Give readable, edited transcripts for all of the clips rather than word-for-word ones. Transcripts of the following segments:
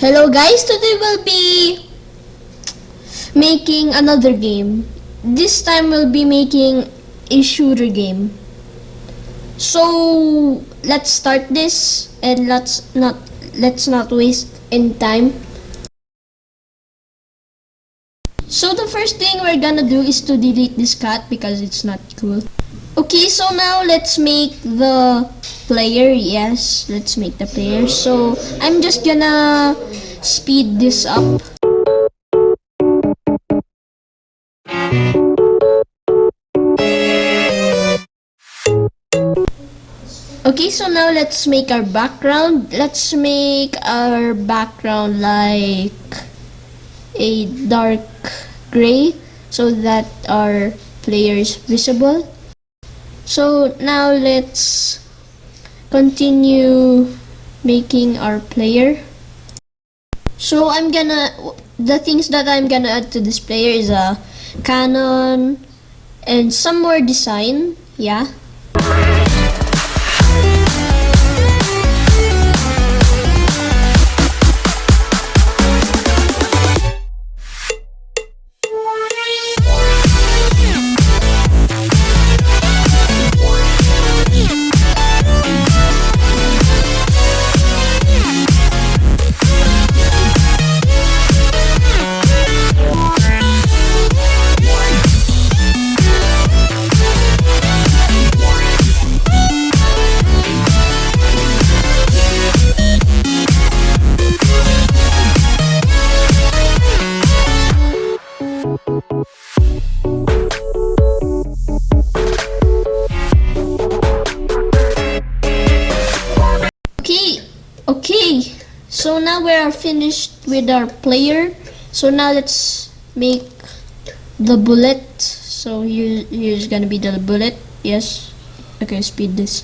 Hello guys, today we'll be making another game. This time we'll be making a shooter game. So let's start this and let's not waste any time. So the first thing we're gonna do is to delete this cat because it's not cool. Okay, so now let's make the player. Yes, let's make the player. So I'm just gonna speed this up. Okay, so now let's make our background. Let's make our background like a dark gray so that our player is visible. So now let's continue making our player. So the things that I'm gonna add to this player is a cannon and some more design, yeah. Okay, so now we are finished with our player. So now let's make the bullet. So here's gonna be the bullet. Yes. Okay, speed this.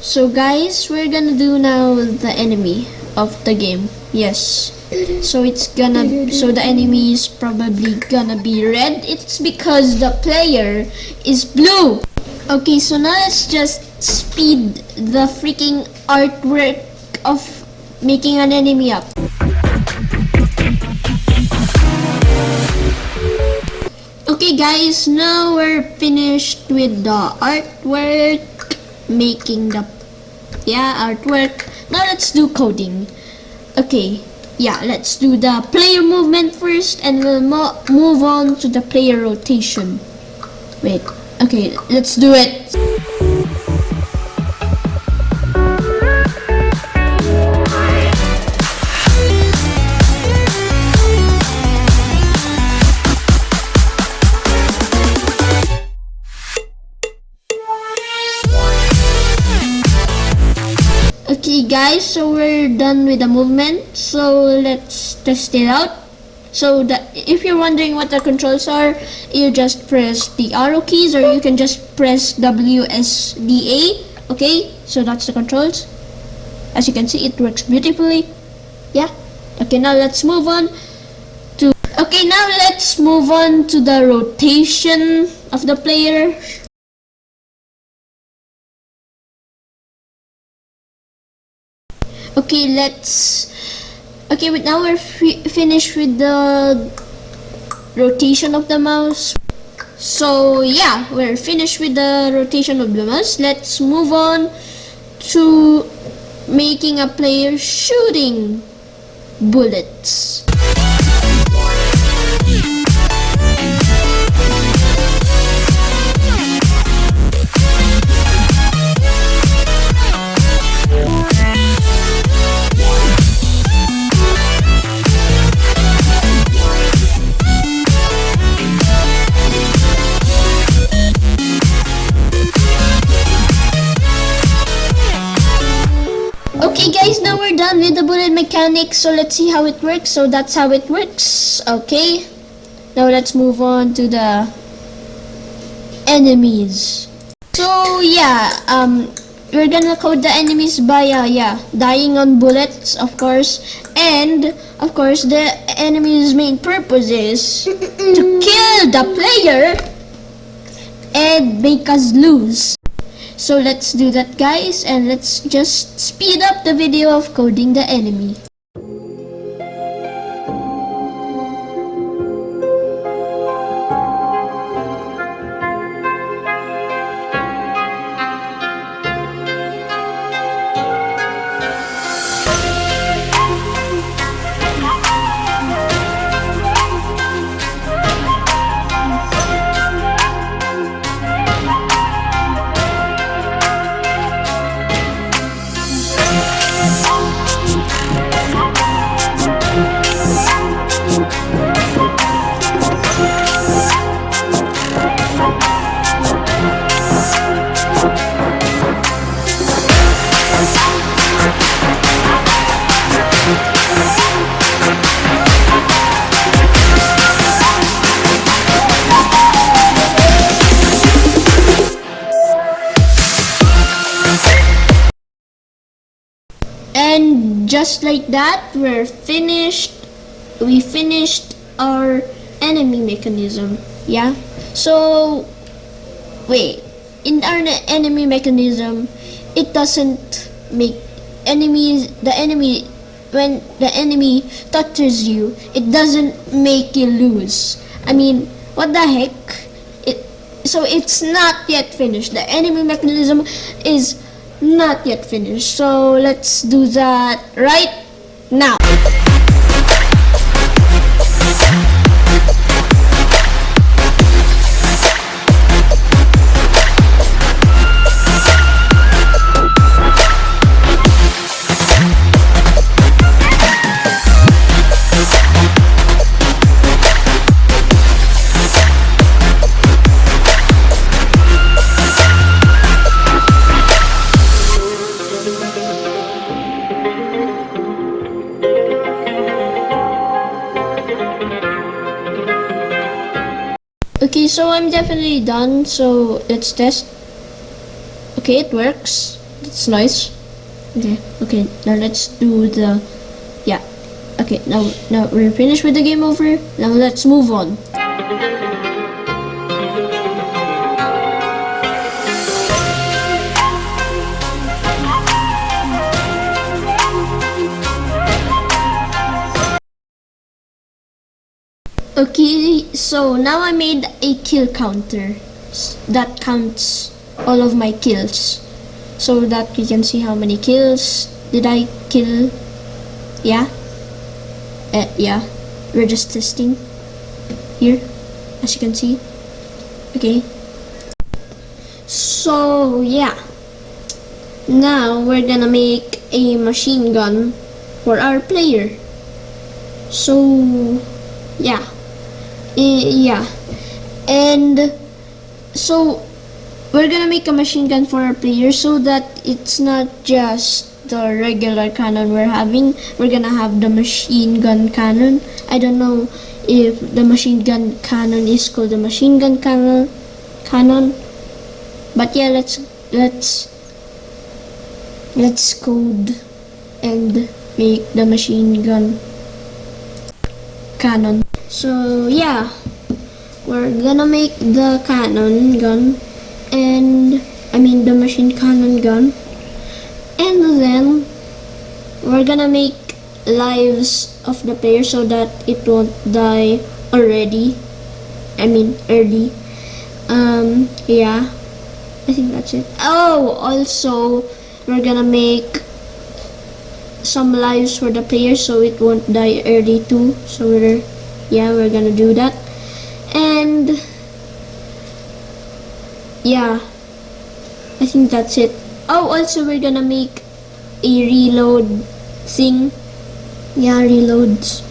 So guys, we're gonna do now the enemy of the game. Yes. So the enemy is probably gonna be red. It's because the player is blue. Okay, so now let's just speed the freaking artwork of making an enemy up. Okay guys, now we're finished with the artwork, making the artwork. Now let's do coding. Okay, yeah, let's do the player movement first and we'll move on to the player rotation. Wait. Okay, let's do it. Okay guys, so we're done with the movement. So let's test it out. So if you're wondering what the controls are, you just press the arrow keys or you can just press WSDA. Okay, so that's the controls. As you can see, it works beautifully. Yeah. Okay, now let's move on to the rotation of the player. Now we're finished with the rotation of the mouse. So yeah, we're finished with the rotation of the mouse. Let's move on to making a player shooting bullets. Okay guys, now we're done with the bullet mechanics, so let's see how it works. So that's how it works. Okay, now let's move on to the enemies. So yeah, we're gonna code the enemies by dying on bullets, of course, and of course the enemy's main purpose is to kill the player and make us lose. So let's do that, guys, and let's just speed up the video of coding the enemy. And just like that, we're finished. We finished our enemy mechanism. Yeah. So wait, in our enemy mechanism, it doesn't make enemies. The enemy, when the enemy touches you, it doesn't make you lose. I mean, what the heck? So it's not yet finished. The enemy mechanism is not yet finished. So let's do that right now. Okay, so I'm definitely done, so let's test. Okay, it works. That's nice. Okay, now let's do the, yeah. Okay, now we're finished with the game over. Now let's move on. Okay, so now I made a kill counter that counts all of my kills, so that you can see how many kills did I kill. Yeah, yeah, we're just testing here, as you can see. Okay, so yeah, now we're gonna make a machine gun for our player. So yeah. Yeah, and so we're gonna make a machine gun for our player, so that it's not just the regular cannon we're having. We're gonna have the machine gun cannon. I don't know if the machine gun cannon is called the machine gun cannon, but yeah, let's code and make the machine gun cannon. So yeah, we're gonna make the cannon gun, and I mean the machine cannon gun, and then we're gonna make lives of the player so that it won't die already. I mean early. Yeah, I think that's it. Oh, also we're gonna make some lives for the player so it won't die early too. So we're gonna do that. And yeah, I think that's it. Oh, also we're gonna make a reload thing. Yeah, reloads.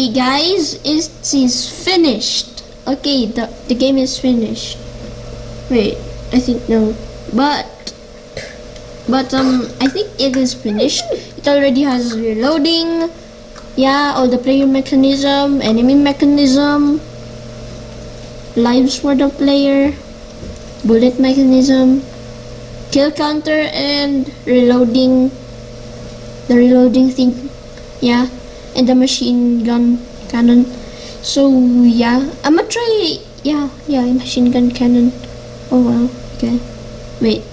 Okay guys, it is finished. Okay, the game is finished. Wait, I think no. But I think it is finished. It already has reloading. Yeah, all the player mechanism, enemy mechanism, lives for the player, bullet mechanism, kill counter, and reloading. The reloading thing. Yeah, and the machine gun cannon. So yeah, I'ma try. Yeah, machine gun cannon. Oh wow. Okay. Wait.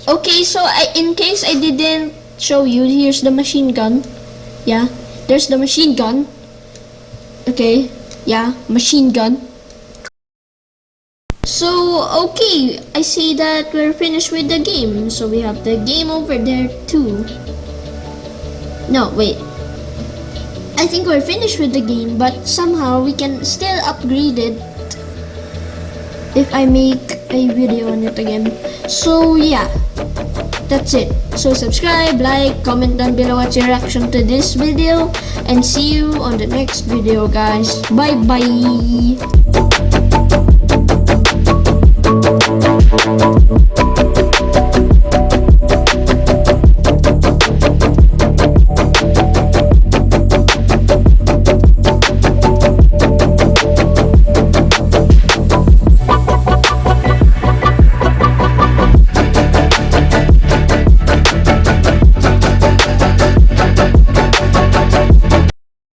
Okay, so in case I didn't show you, here's the machine gun. Yeah, there's the machine gun. Okay, yeah, machine gun. So, okay, I see that we're finished with the game. So we have the game over there too. No, wait. I think we're finished with the game, but somehow we can still upgrade it if I make a video on it again. So yeah, that's it. So subscribe, like, comment down below what's your reaction to this video, and see you on the next video guys. Bye bye.